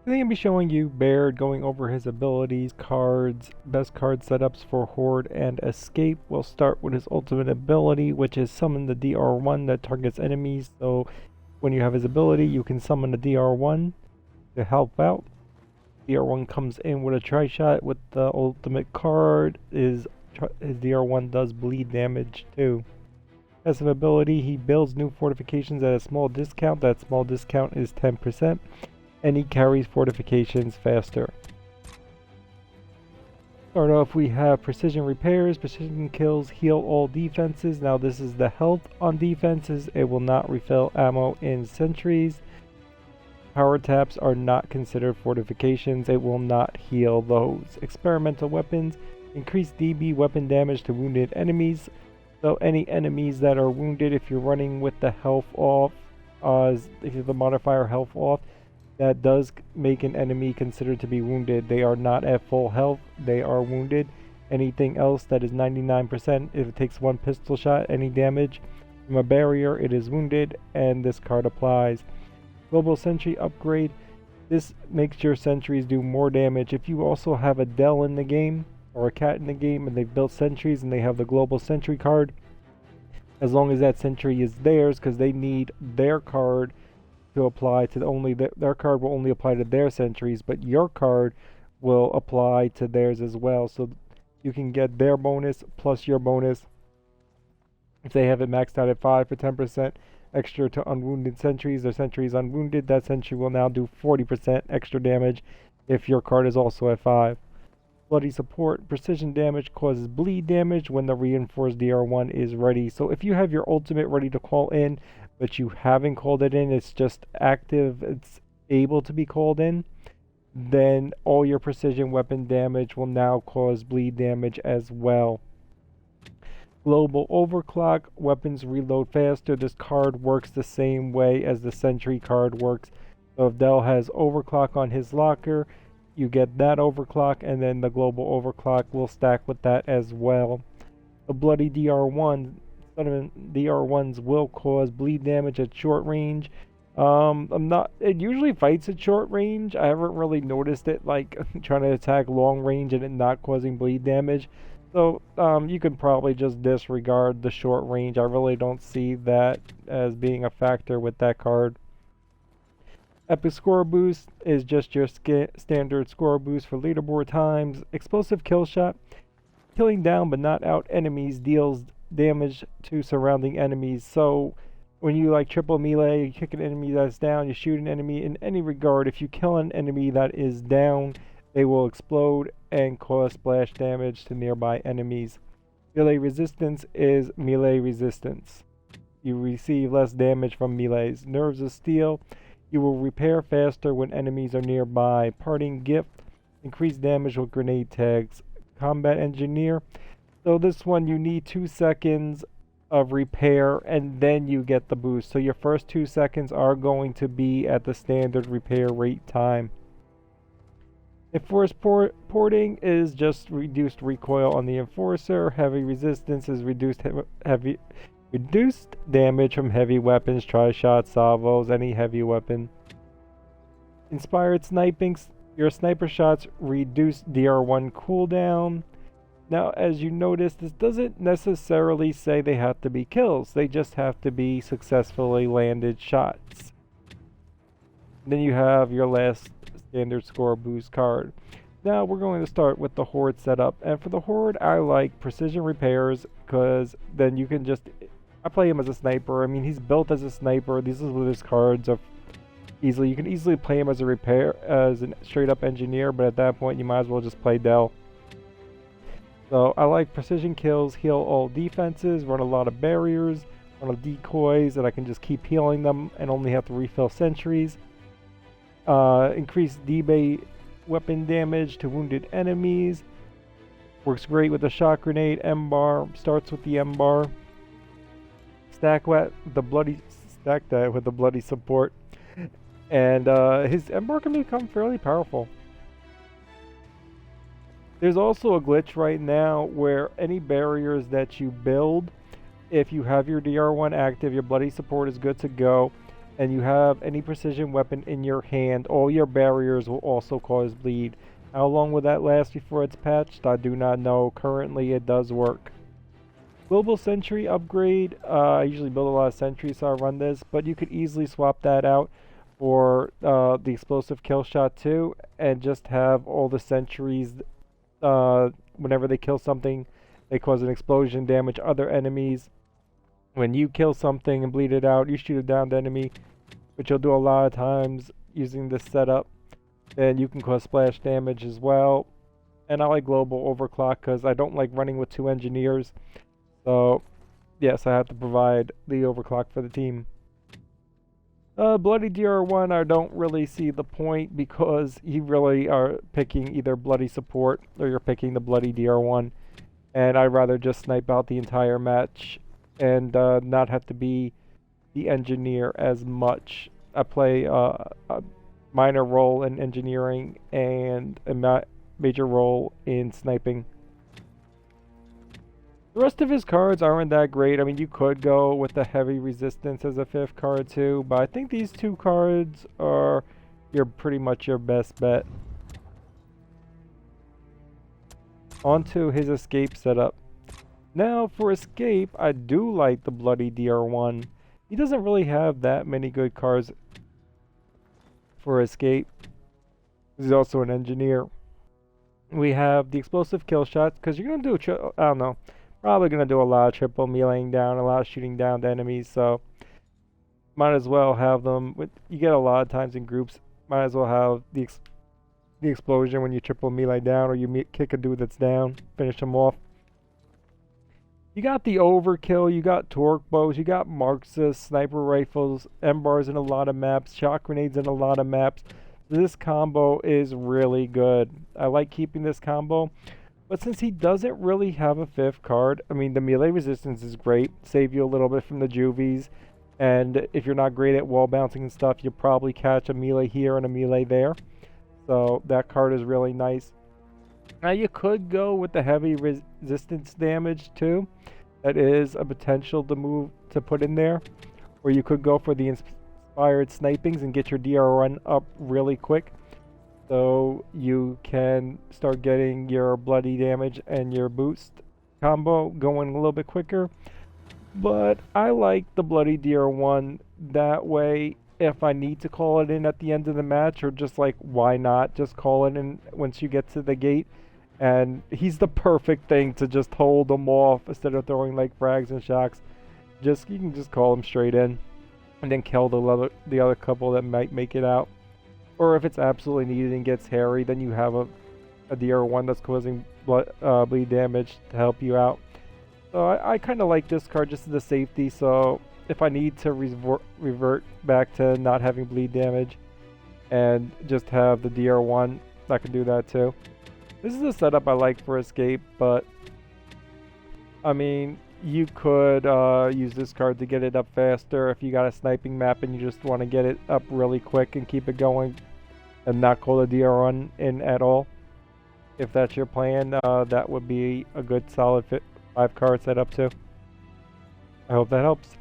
Today I'm going to be showing you Baird, going over his abilities, cards, best card setups for Horde and Escape. We'll start with his ultimate ability, which is summon the DR1 that targets enemies. So when you have his ability, you can summon the DR1 to help out. DR1 comes in with a tri-shot with the ultimate card. His DR1 does bleed damage too. Passive ability, he builds new fortifications at a small discount. That small discount is 10%. And he carries fortifications faster. Start off, we have precision repairs, precision kills, heal all defenses. Now this is the health on defenses. It will not refill ammo in sentries. Power taps are not considered fortifications. It will not heal those. Experimental weapons, increase DB weapon damage to wounded enemies. So any enemies that are wounded, if you're running with the health off, if you have the modifier health off, that does make an enemy considered to be wounded. They are not at full health, they are wounded. Anything else that is 99%, if it takes one pistol shot, any damage from a barrier, it is wounded, and this card applies. Global Sentry upgrade. This makes your sentries do more damage. If you also have a Dell in the game, or a cat in the game, and they've built sentries and they have the Global Sentry card, as long as that sentry is theirs, because they need their card to apply to their card will only apply to their sentries, but your card will apply to theirs as well. So you can get their bonus plus your bonus. If they have it maxed out at 5 for 10% extra to unwounded sentries, their sentry is unwounded, that sentry will now do 40% extra damage if your card is also at 5. Bloody support, precision damage causes bleed damage when the reinforced DR1 is ready. So if you have your ultimate ready to call in, but you haven't called it in, it's just active, it's able to be called in, then all your precision weapon damage will now cause bleed damage as well. Global overclock, weapons reload faster. This card works the same way as the sentry card works. So if Dell has overclock on his locker, you get that overclock, and then the global overclock will stack with that as well. The bloody DR1, DR1s will cause bleed damage at short range. It usually fights at short range. I haven't really noticed it like trying to attack long range and it not causing bleed damage. So you can probably just disregard the short range. I really don't see that as being a factor with that card. Epic score boost is just your standard score boost for leaderboard times. Explosive kill shot, killing down but not out enemies deals damage to surrounding enemies. So when you like triple melee, you kick an enemy that's down, you shoot an enemy in any regard, if you kill an enemy that is down, they will explode and cause splash damage to nearby enemies. Melee resistance is melee resistance. You receive less damage from melees. Nerves of steel, you will repair faster when enemies are nearby. Parting gift, increased damage with grenade tags. Combat engineer, so this one you need 2 seconds of repair and then you get the boost. So your first 2 seconds are going to be at the standard repair rate time. Enforced porting is just reduced recoil on the enforcer. Heavy resistance is reduced damage from heavy weapons, tri-shots, salvos, any heavy weapon. Inspired sniping, your sniper shots reduce DR1 cooldown. Now, as you notice, this doesn't necessarily say they have to be kills. They just have to be successfully landed shots. Then you have your last standard score boost card. Now we're going to start with the Horde setup. And for the Horde, I like precision repairs because then you can just... I play him as a sniper. I mean, he's built as a sniper. These are what his cards are. You can easily play him as a straight up engineer, but at that point you might as well just play Dell. So I like precision kills, heal all defenses, run a lot of barriers, run a decoys, and I can just keep healing them and only have to refill sentries. Increase DB weapon damage to wounded enemies. Works great with the shot grenade. M-bar starts with the M-bar. Stack that with the bloody support. And his M-bar can become fairly powerful. There's also a glitch right now where any barriers that you build, if you have your DR1 active, your bloody support is good to go, and you have any precision weapon in your hand, all your barriers will also cause bleed. How long will that last before it's patched? I do not know. Currently, it does work. Global Sentry upgrade. I usually build a lot of sentries, so I run this, but you could easily swap that out for the explosive kill shot too, and just have all the sentries. Whenever they kill something, they cause an explosion, damage other enemies. When you kill something and bleed it out, you shoot a downed enemy, which you'll do a lot of times using this setup. And you can cause splash damage as well. And I like global overclock because I don't like running with 2 engineers. So, yes, I have to provide the overclock for the team. Bloody DR1, I don't really see the point because you really are picking either bloody support or you're picking the bloody DR1. And I'd rather just snipe out the entire match and not have to be the engineer as much. I play a minor role in engineering and a major role in sniping. The rest of his cards aren't that great. I mean, you could go with the heavy resistance as a 5th card too, but I think these 2 cards are pretty much your best bet. Onto his escape setup. Now, for escape, I do like the bloody DR1. He doesn't really have that many good cards for escape. He's also an engineer. We have the explosive kill shots, because you're going to do, I don't know, probably going to do a lot of triple meleeing down, a lot of shooting down to enemies, so might as well have them. You get a lot of times in groups, might as well have the explosion when you triple melee down, or you kick a dude that's down, finish him off. You got the overkill, you got torque bows, you got Marxist, sniper rifles, M-bars in a lot of maps, shot grenades in a lot of maps. This combo is really good. I like keeping this combo. But since he doesn't really have a 5th card, I mean, the melee resistance is great. Save you a little bit from the juvies. And if you're not great at wall bouncing and stuff, you'll probably catch a melee here and a melee there. So that card is really nice. Now you could go with the heavy resistance damage too. That is a potential to put in there. Or you could go for the inspired snipings and get your DR1 up really quick. So you can start getting your bloody damage and your boost combo going a little bit quicker. But I like the bloody DR1 that way. If I need to call it in at the end of the match, or just like, why not just call it in once you get to the gate. And he's the perfect thing to just hold them off instead of throwing like frags and shocks. You can just call them straight in and then kill the other couple that might make it out. Or if it's absolutely needed and gets hairy, then you have a DR1 that's causing bleed damage to help you out. So I kind of like this card just as a safety, so if I need to revert back to not having bleed damage and just have the DR1, I can do that too. This is a setup I like for escape, but I mean, you could use this card to get it up faster if you got a sniping map and you just want to get it up really quick and keep it going and not call the DR1 in at all. If that's your plan, that would be a good solid 5 card setup too. I hope that helps.